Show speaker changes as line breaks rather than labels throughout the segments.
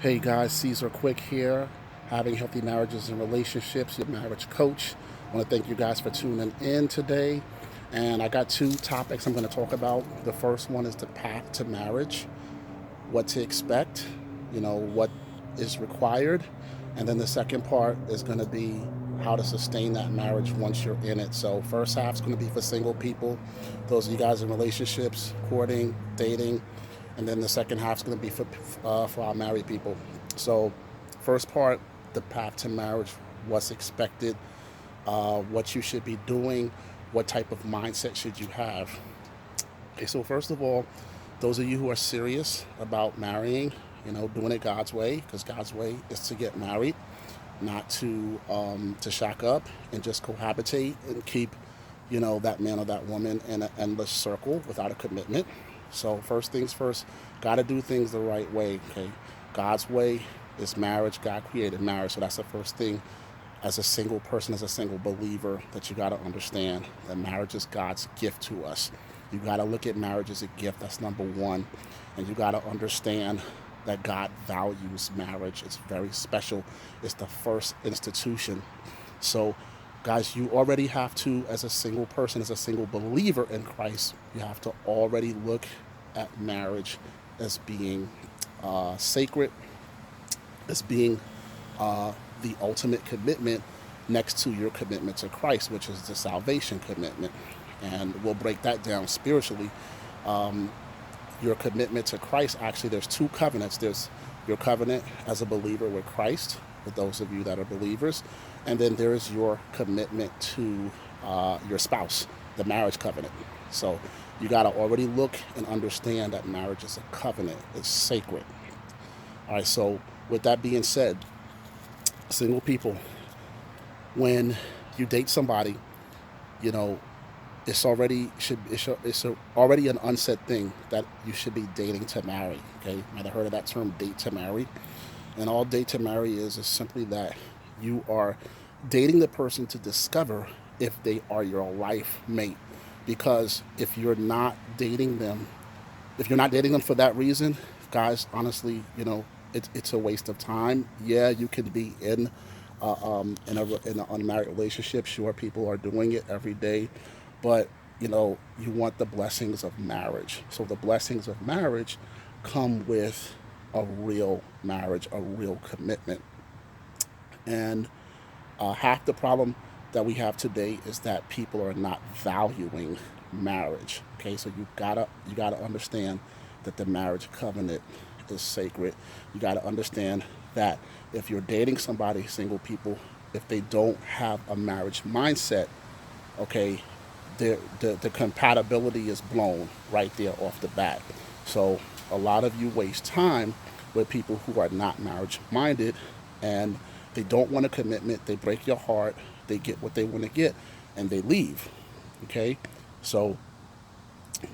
Hey guys, Caesar Quick here, having healthy marriages and relationships, your marriage coach. I want to thank you guys for tuning in today. And I got two topics I'm going to talk about. The first one is the path to marriage, what to expect, what is required. And then the second part is going to be how to sustain that marriage once you're in it. So, first half is going to be for single people, those of you guys in relationships, courting, dating, and then the second half is going to be for our married people. So, first part, the path to marriage, what's expected, what you should be doing, what type of mindset should you have. Okay, so first of all, those of you who are serious about marrying, doing it God's way, because God's way is to get married, not to shack up and just cohabitate and keep, that man or that woman in an endless circle without a commitment. So first things first, got to do things the right way. Okay, God's way is marriage. God created marriage, so that's the first thing. As a single person, as a single believer, that you got to understand that marriage is God's gift to us. You got to look at marriage as a gift. That's number one. And you got to understand that God values marriage. It's very special. It's the first institution. So, guys, you already have to, as a single person, as a single believer in Christ, you have to already look at marriage as being sacred, as being the ultimate commitment next to your commitment to Christ, which is the salvation commitment. And we'll break that down spiritually. Your commitment to Christ, actually, there's two covenants. There's your covenant as a believer with Christ, for those of you that are believers, and then there is your commitment to your spouse, the marriage covenant. So you got to already look and understand that marriage is a covenant. It's sacred. All right, so with that being said, single people, when you date somebody, you know, it's already an unsaid thing that you should be dating to marry. Okay, you might have heard of that term, date to marry. And all date to marry is simply that you are dating the person to discover if they are your life mate. Because if you're not dating them for that reason, guys, honestly, it's a waste of time. Yeah, you can be in an unmarried relationship. Sure, people are doing it every day, but you want the blessings of marriage. So the blessings of marriage come with a real marriage, a real commitment. And half the problem that we have today is that people are not valuing marriage. Okay, so you gotta understand that the marriage covenant is sacred. You gotta understand that if you're dating somebody, single people, if they don't have a marriage mindset, okay, the compatibility is blown right there off the bat. So a lot of you waste time with people who are not marriage minded, and they don't want a commitment. They break your heart. They get what they want to get, and they leave. Okay, so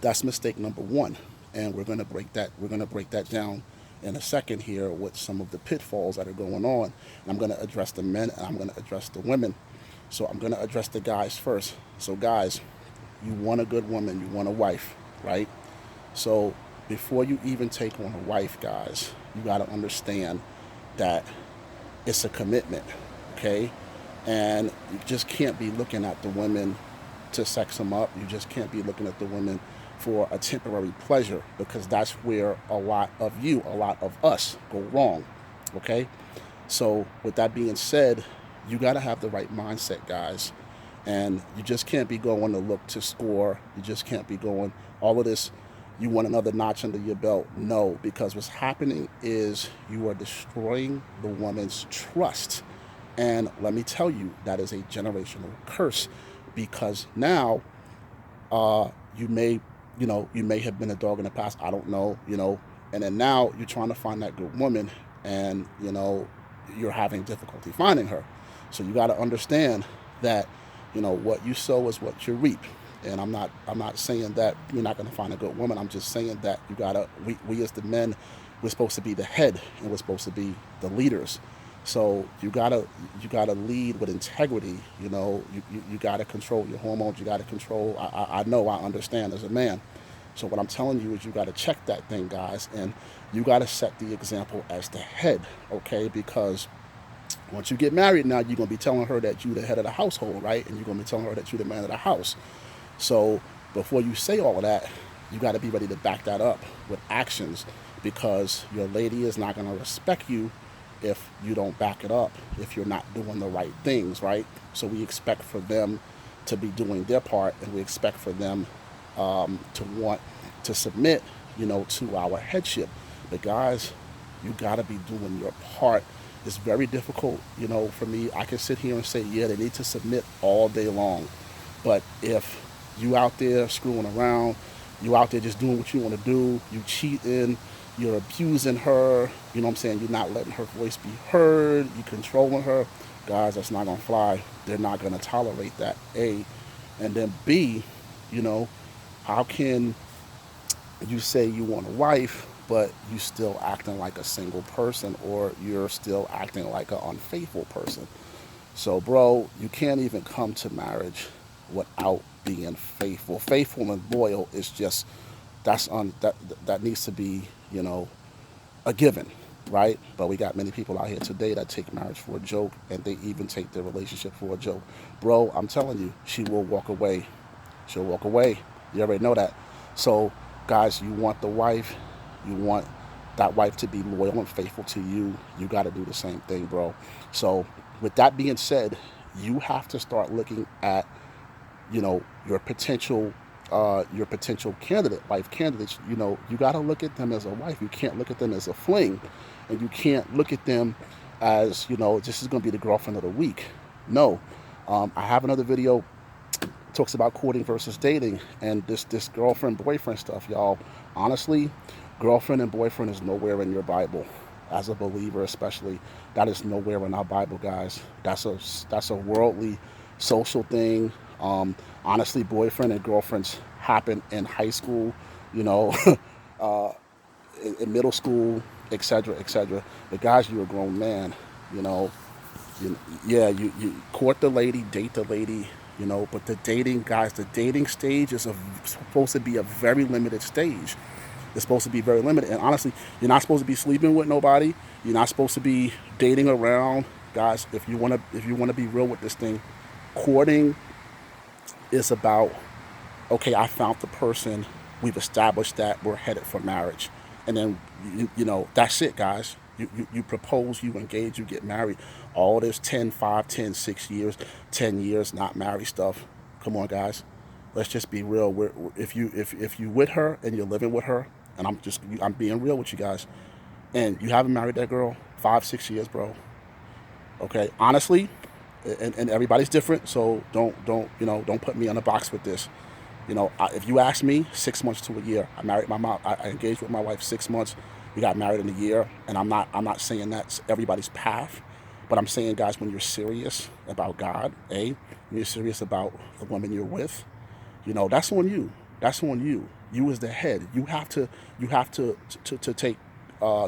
that's mistake number one, and we're gonna break that. We're gonna break that down in a second here with some of the pitfalls that are going on. And I'm gonna address the men, and I'm gonna address the women. So I'm gonna address the guys first. So guys, you want a good woman. You want a wife, right? So before you even take on a wife, guys, you got to understand that it's a commitment, okay? And you just can't be looking at the women to sex them up. You just can't be looking at the women for a temporary pleasure, because that's where a lot of us go wrong, okay? So with that being said, you got to have the right mindset, guys. And you just can't be going to look to score. You just can't be going all of this. You want another notch under your belt. No, because what's happening is you are destroying the woman's trust. And let me tell you, that is a generational curse, because now you may, you may have been a dog in the past. I don't know, and then now you're trying to find that good woman, and, you're having difficulty finding her. So you got to understand that, what you sow is what you reap. And I'm not saying that you're not going to find a good woman. I'm just saying that we as the men, we're supposed to be the head, and we're supposed to be the leaders. So you gotta lead with integrity. You gotta control your hormones. You gotta control. I know, I understand as a man. So what I'm telling you is you got to check that thing, guys, and you got to set the example as the head, okay? Because once you get married now, you're going to be telling her that you're the head of the household, right? And you're going to be telling her that you're the man of the house. So before you say all of that, you got to be ready to back that up with actions, because your lady is not going to respect you if you don't back it up, if you're not doing the right things, right? So we expect for them to be doing their part, and we expect for them to want to submit, to our headship. But guys, you got to be doing your part. It's very difficult, for me. I can sit here and say, yeah, they need to submit all day long. But if you out there screwing around, you out there just doing what you want to do, you cheating, you're abusing her, you know what I'm saying? You're not letting her voice be heard, you controlling her. Guys, that's not going to fly. They're not going to tolerate that, A. And then B, how can you say you want a wife, but you still acting like a single person, or you're still acting like an unfaithful person? So, bro, you can't even come to marriage without being faithful. Faithful and loyal is just, that needs to be, a given, right? But we got many people out here today that take marriage for a joke, and they even take their relationship for a joke. Bro, I'm telling you, she will walk away. She'll walk away. You already know that. So, guys, you want the wife, you want that wife to be loyal and faithful to you, you got to do the same thing, bro. So, with that being said, you have to start looking at, your potential candidate, wife candidates. You got to look at them as a wife. You can't look at them as a fling, and you can't look at them as, this is going to be the girlfriend of the week. No. I have another video talks about courting versus dating, and this girlfriend boyfriend stuff, y'all. Honestly, girlfriend and boyfriend is nowhere in your Bible. As a believer, especially, that is nowhere in our Bible, guys. That's a worldly, social thing. Honestly, boyfriend and girlfriends happen in high school, uh, in middle school, etc., etc. But guys, you're a grown man, you court the lady, date the lady, but the dating, guys, the dating stage is supposed to be a very limited stage. It's supposed to be very limited. And honestly, you're not supposed to be sleeping with nobody. You're not supposed to be dating around. Guys, if you want to be real with this thing, courting is about, okay, I found the person, we've established that we're headed for marriage. And then, that's it, guys. You propose, you engage, you get married. All this 10, 5, 10, 6 years, 10 years, not married stuff. Come on, guys. Let's just be real. If you with her and you're living with her, and I'm being real with you guys, and you haven't married that girl 5, 6 years, bro. Okay, honestly, and everybody's different, so don't put me in a box with this. If you ask me, 6 months to a year. I married my mom. I engaged with my wife 6 months. We got married in a year, and I'm not saying that's everybody's path, but I'm saying, guys, when you're serious about God, when you're serious about the woman you're with, that's on you. That's on you. You as the head. You have to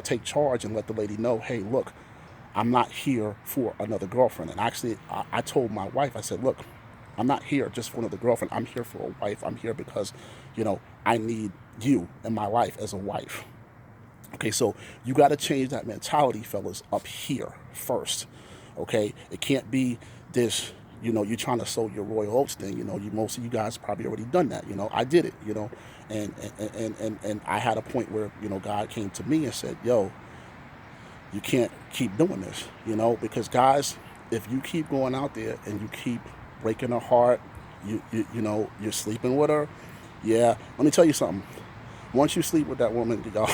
take charge and let the lady know, hey, look, I'm not here for another girlfriend. And actually, I told my wife, I said, look, I'm not here just for another girlfriend. I'm here for a wife. I'm here because, I need you in my life as a wife. Okay, so you got to change that mentality, fellas, up here first. Okay, it can't be this, you're trying to sow your royal oats thing. Most of you guys probably already done that. I did it. And I had a point where God came to me and said, yo, you can't keep doing this. Because guys, if you keep going out there and you keep breaking her heart, you're sleeping with her. Yeah, let me tell you something. Once you sleep with that woman, y'all,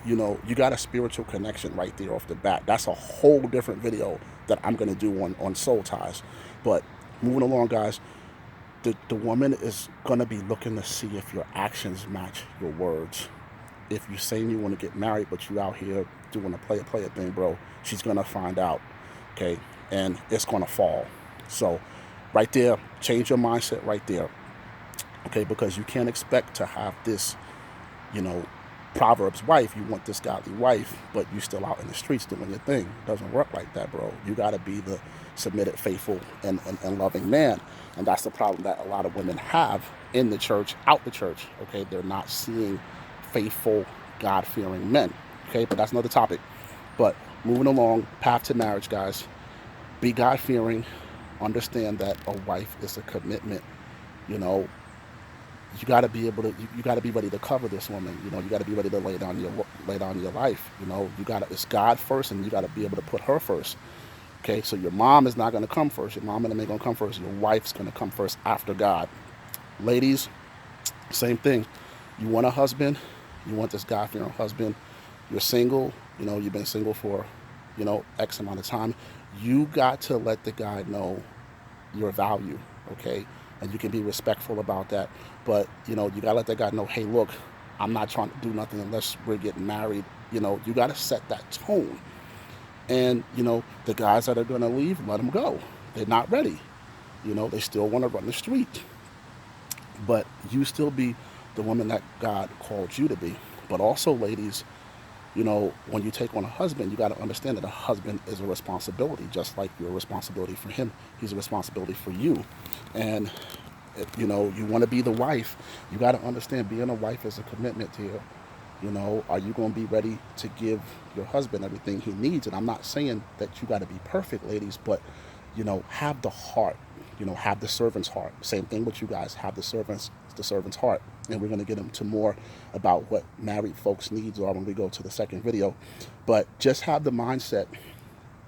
you got a spiritual connection right there off the bat. That's a whole different video that I'm going to do on soul ties. But moving along, guys, the woman is going to be looking to see if your actions match your words. If you're saying you want to get married, but you out here doing a player thing, bro, she's going to find out, okay? And it's going to fall. So right there, change your mindset right there, okay? Because you can't expect to have this, Proverbs wife. You want this godly wife, but you still out in the streets doing your thing. It doesn't work like that, bro. You got to be the submitted, faithful, and loving man. And that's the problem that a lot of women have in the church, out the church. Okay, they're not seeing faithful, God-fearing men. Okay, but that's another topic. But moving along, path to marriage, guys. Be God-fearing. Understand that a wife is a commitment. You know, you got to be able to. You got to be ready to cover this woman. You know, you got to be ready to lay down your life. You know, you got to. It's God first, and you got to be able to put her first. Okay, so your mom is not going to come first. Your mom and them ain't going to come first. Your wife's going to come first after God. Ladies, same thing. You want a husband. You want this God-fearing husband. You're single. You know, you've been single for, X amount of time. You got to let the guy know your value, okay? And you can be respectful about that. But, you got to let that guy know, hey, look, I'm not trying to do nothing unless we're getting married. You got to set that tone. And, the guys that are going to leave, let them go. They're not ready. They still want to run the street. But you still be the woman that God called you to be. But also, ladies, when you take on a husband, you got to understand that a husband is a responsibility, just like you're a responsibility for him. He's a responsibility for you. And, you want to be the wife, you got to understand being a wife is a commitment to you. Are you going to be ready to give your husband everything he needs? And I'm not saying that you got to be perfect, ladies, but, have the heart, have the servant's heart. Same thing with you guys, have the servant's heart. And we're going to get into more about what married folks' needs are when we go to the second video. But just have the mindset,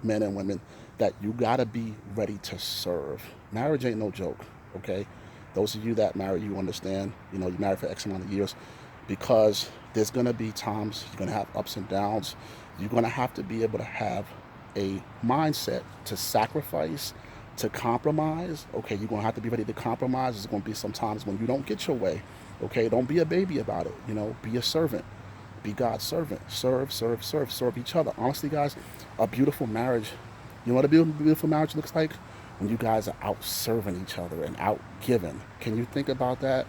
men and women, that you got to be ready to serve. Marriage ain't no joke, okay? Those of you that marry, you understand, you married for X amount of years, because there's going to be times you're going to have ups and downs. You're going to have to be able to have a mindset to sacrifice, to compromise. Okay, you're going to have to be ready to compromise. There's going to be some times when you don't get your way. Okay, don't be a baby about it. Be a servant. Be God's servant. Serve each other. Honestly, guys, a beautiful marriage, you know what a beautiful marriage looks like? When you guys are out serving each other and out giving. Can you think about that?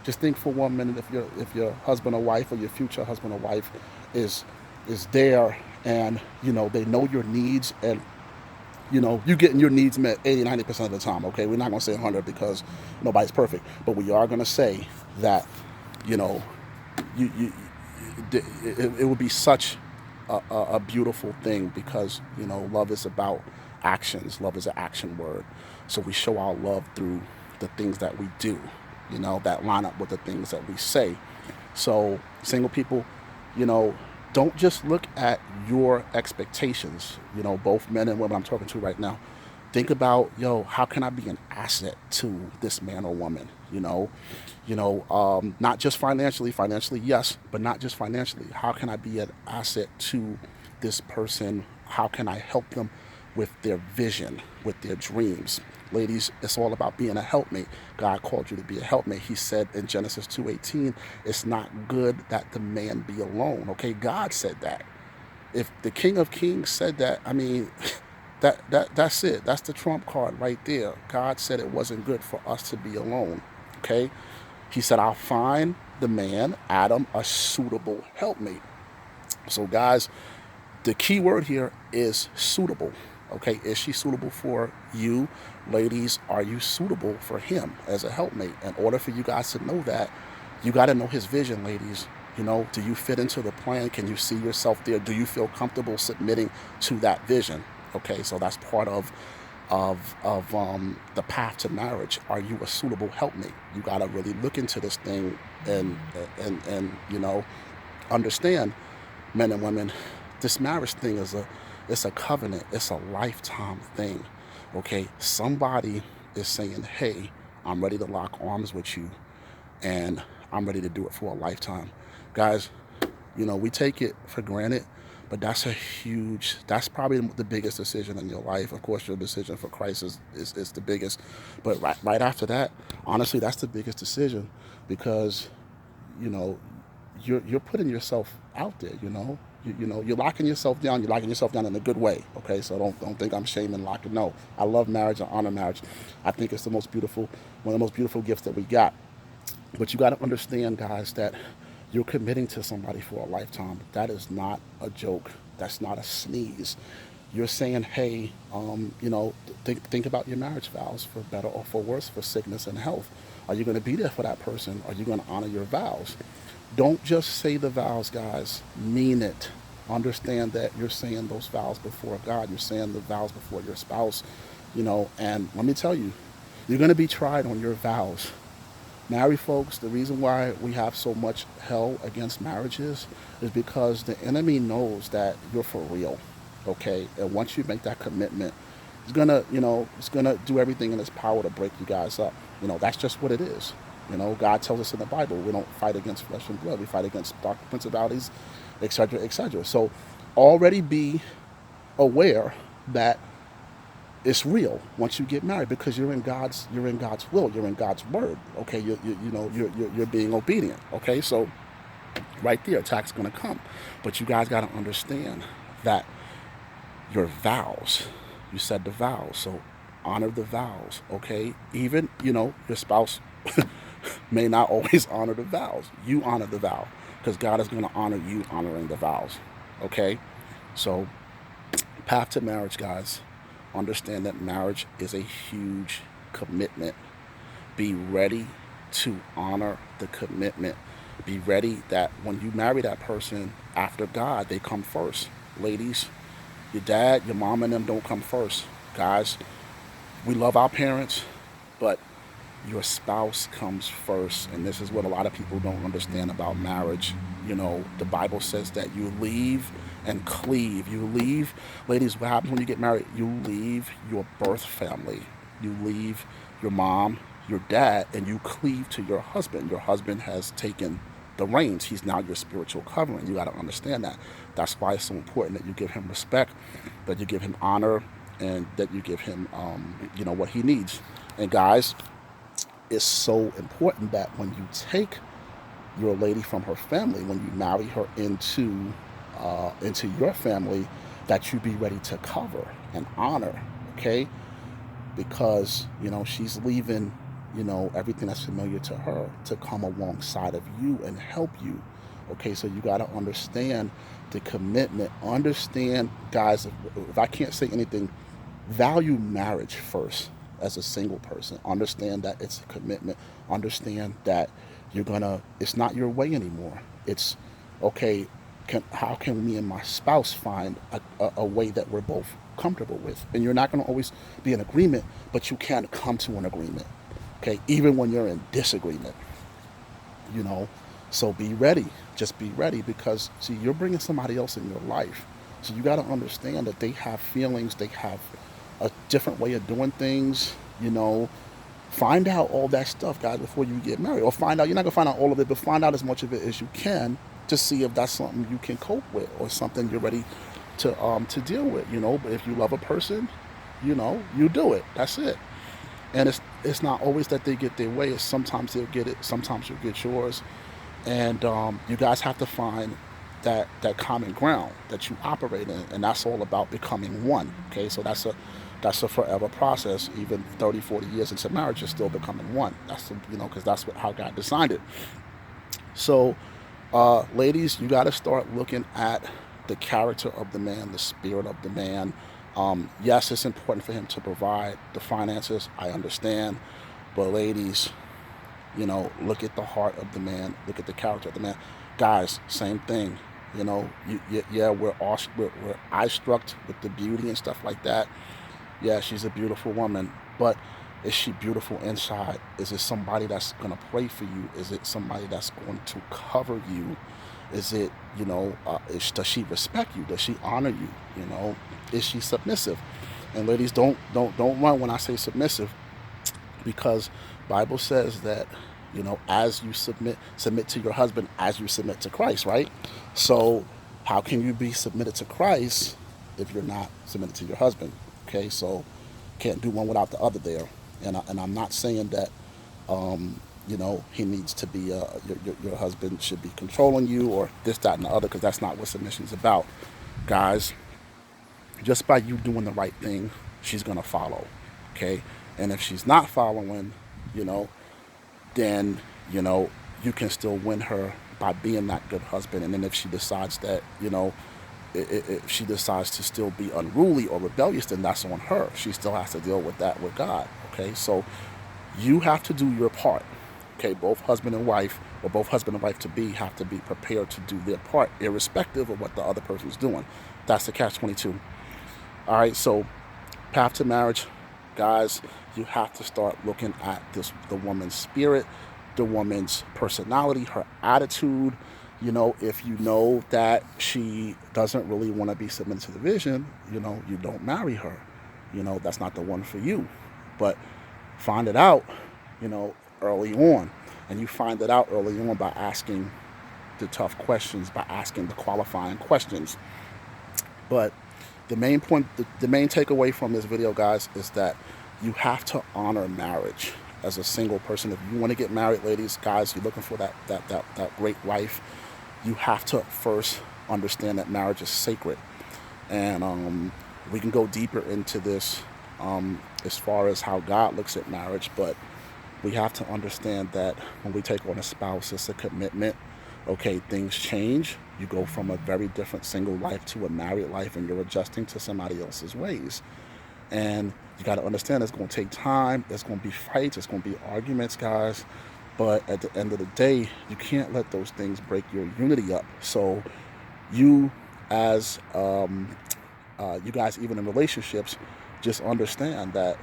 Just think for 1 minute, if your husband or wife, or your future husband or wife is there, and they know your needs, and you getting your needs met 80-90% of the time. Okay, we're not going to say 100 because nobody's perfect, but we are going to say that it would be such a beautiful thing, because love is about actions. Love is an action word. So we show our love through the things that we do, that line up with the things that we say. So single people, don't just look at your expectations. Both men and women I'm talking to right now, think about, how can I be an asset to this man or woman? Not just financially, yes, but not just financially. How can I be an asset to this person? How can I help them with their vision, with their dreams? Ladies, it's all about being a helpmate. God called you to be a helpmate. He said in Genesis 2:18, it's not good that the man be alone. Okay, God said that. If the King of Kings said that, I mean, that's it. That's the trump card right there. God said it wasn't good for us to be alone. Okay? He said, I'll find the man, Adam, a suitable helpmate. So guys, the key word here is suitable. Okay, is she suitable for you? Ladies, are you suitable for him as a helpmate? In order for you guys to know that, you got to know his vision, ladies. Do you fit into the plan? Can you see yourself there? Do you feel comfortable submitting to that vision? Okay, so that's part of the path to marriage. Are you a suitable helpmate? You got to really look into this thing and understand, men and women, this marriage thing it's a covenant. It's a lifetime thing. Okay, somebody is saying, hey, I'm ready to lock arms with you, and I'm ready to do it for a lifetime. Guys, we take it for granted, but that's probably the biggest decision in your life. Of course, your decision for Christ is the biggest, but right after that, honestly, that's the biggest decision, because you're putting yourself out there. You're locking yourself down. You're locking yourself down in a good way. Okay, so don't think I'm shaming locking. No, I love marriage. I honor marriage. I think it's one of the most beautiful gifts that we got. But you got to understand, guys, that you're committing to somebody for a lifetime. That is not a joke. That's not a sneeze. You're saying, hey, think about your marriage vows, for better or for worse, for sickness and health. Are you going to be there for that person? Are you going to honor your vows? Don't just say the vows, guys. Mean it. Understand that you're saying those vows before God. You're saying the vows before your spouse, and let me tell you, you're going to be tried on your vows. Married folks, the reason why we have so much hell against marriages is because the enemy knows that you're for real, okay? And once you make that commitment, it's gonna do everything in its power to break you guys up. That's just what it is. God tells us in the Bible, we don't fight against flesh and blood. We fight against dark principalities, etc., etc. So already be aware that it's real once you get married, because you're in God's will, you're in God's word. Okay, you're being obedient. Okay, so right there, attack's gonna come, but you guys got to understand that your vows, you said the vows, so honor the vows. Okay, even your spouse may not always honor the vows. You honor the vow, because God is gonna honor you honoring the vows. Okay, so path to marriage, guys. Understand that marriage is a huge commitment. Be ready to honor the commitment. Be ready that when you marry that person after God, they come first. Ladies, your dad, your mom, and them don't come first. Guys, we love our parents, but your spouse comes first. And this is what a lot of people don't understand about marriage. The Bible says that you leave and cleave. You leave, ladies, what happens when you get married? You leave your birth family. You leave your mom, your dad, and you cleave to your husband. Your husband has taken the reins. He's now your spiritual covering. You got to understand that. That's why it's so important that you give him respect, that you give him honor, and that you give him, what he needs. And guys, it's so important that when you take your lady from her family, when you marry her into your family, that you be ready to cover and honor, okay? Because she's leaving everything that's familiar to her to come alongside of you and help you. Okay, so you got to understand the commitment. Understand, guys, if I can't say anything, value marriage first as a single person. Understand that it's a commitment. Understand that it's not your way anymore. It's, okay, how can me and my spouse find a way that we're both comfortable with? And you're not going to always be in agreement, but you can come to an agreement, okay, even when you're in disagreement. So be ready. Just be ready, because see, you're bringing somebody else in your life, so you got to understand that they have feelings, they have a different way of doing things. Find out all that stuff, guys, before you get married. Or find out, you're not going to find out all of it, but find out as much of it as you can, to see if that's something you can cope with, or something you're ready to deal with. But if you love a person, you do it. That's it. And it's not always that they get their way. It's sometimes they'll get it, sometimes you'll get yours. And you guys have to find that common ground that you operate in, and that's all about becoming one. Okay, so that's a forever process. Even 30, 40 years into marriage, you're still becoming one. That's because that's how God designed it. So, ladies, you got to start looking at the character of the man, the spirit of the man. Yes, it's important for him to provide the finances. I understand, but ladies, look at the heart of the man. Look at the character of the man. Guys, same thing. We're eye struck with the beauty and stuff like that. Yeah, she's a beautiful woman, but is she beautiful inside? Is it somebody that's going to pray for you? Is it somebody that's going to cover you? Is it, does she respect you? Does she honor you? Is she submissive? And ladies, don't run when I say submissive, because Bible says that, as you submit to your husband as you submit to Christ, right? So how can you be submitted to Christ if you're not submitted to your husband? Okay, so can't do one without the other there. And I'm not saying that, he needs to be, your husband should be controlling you or this, that, and the other, because that's not what submission is about. Guys, just by you doing the right thing, she's going to follow, okay? And if she's not following, then, you can still win her by being that good husband. And then if she decides that, if she decides to still be unruly or rebellious, then that's on her. She still has to deal with that with God. Okay, so you have to do your part. Okay, both husband and wife, or both husband and wife to be, have to be prepared to do their part, irrespective of what the other person's doing. That's the catch-22. All right, so path to marriage, guys, you have to start looking at the woman's spirit, the woman's personality, her attitude. You know, if you know that she doesn't really want to be submitted to the vision, you know, you don't marry her. You know, that's not the one for you. But find it out, you know, early on. And you find it out early on by asking the tough questions, by asking the qualifying questions. But the main point, the main takeaway from this video, guys, is that you have to honor marriage as a single person. If you want to get married, ladies, guys, you're looking for that great wife, you have to first understand that marriage is sacred. And we can go deeper into this as far as how God looks at marriage, but we have to understand that when we take on a spouse, it's a commitment. Okay, things change. You go from a very different single life to a married life, and you're adjusting to somebody else's ways. And you got to understand it's going to take time. There's going to be fights. There's going to be arguments, guys. But at the end of the day, you can't let those things break your unity up. So you, as you guys, even in relationships, just understand that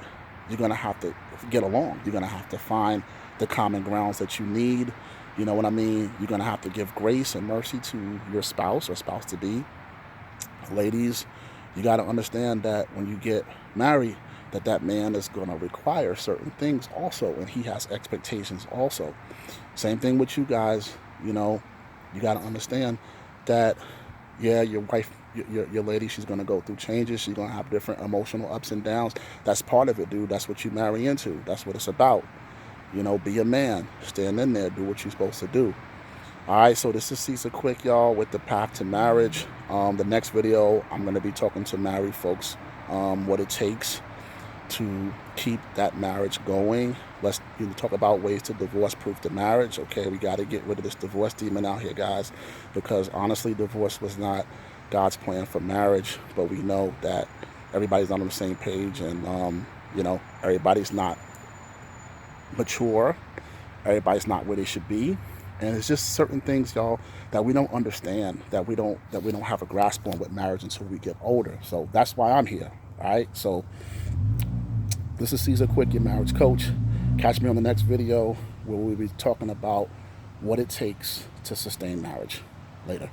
you're going to have to get along. You're going to have to find the common grounds that you need. You know what I mean? You're going to have to give grace and mercy to your spouse or spouse-to-be. Ladies, you got to understand that when you get married, that man is going to require certain things also, and he has expectations also. Same thing with you guys. You know, you got to understand that, yeah, your wife, your lady, she's going to go through changes. She's going to have different emotional ups and downs. That's part of it, dude. That's what you marry into. That's what it's about. You know, be a man. Stand in there. Do what you're supposed to do. All right, so this is Cesar Quick, y'all, with the path to marriage. The next video, I'm going to be talking to married folks, what it takes to keep that marriage going. Let's talk about ways to divorce-proof the marriage. Okay, we got to get rid of this divorce demon out here, guys, because honestly, divorce was not God's plan for marriage. But we know that everybody's not on the same page, and you know, everybody's not mature. Everybody's not where they should be. And it's just certain things, y'all, that we don't understand, that we don't have a grasp on with marriage until we get older. So that's why I'm here. All right. So this is Cesar Quick, your marriage coach. Catch me on the next video where we'll be talking about what it takes to sustain marriage. Later.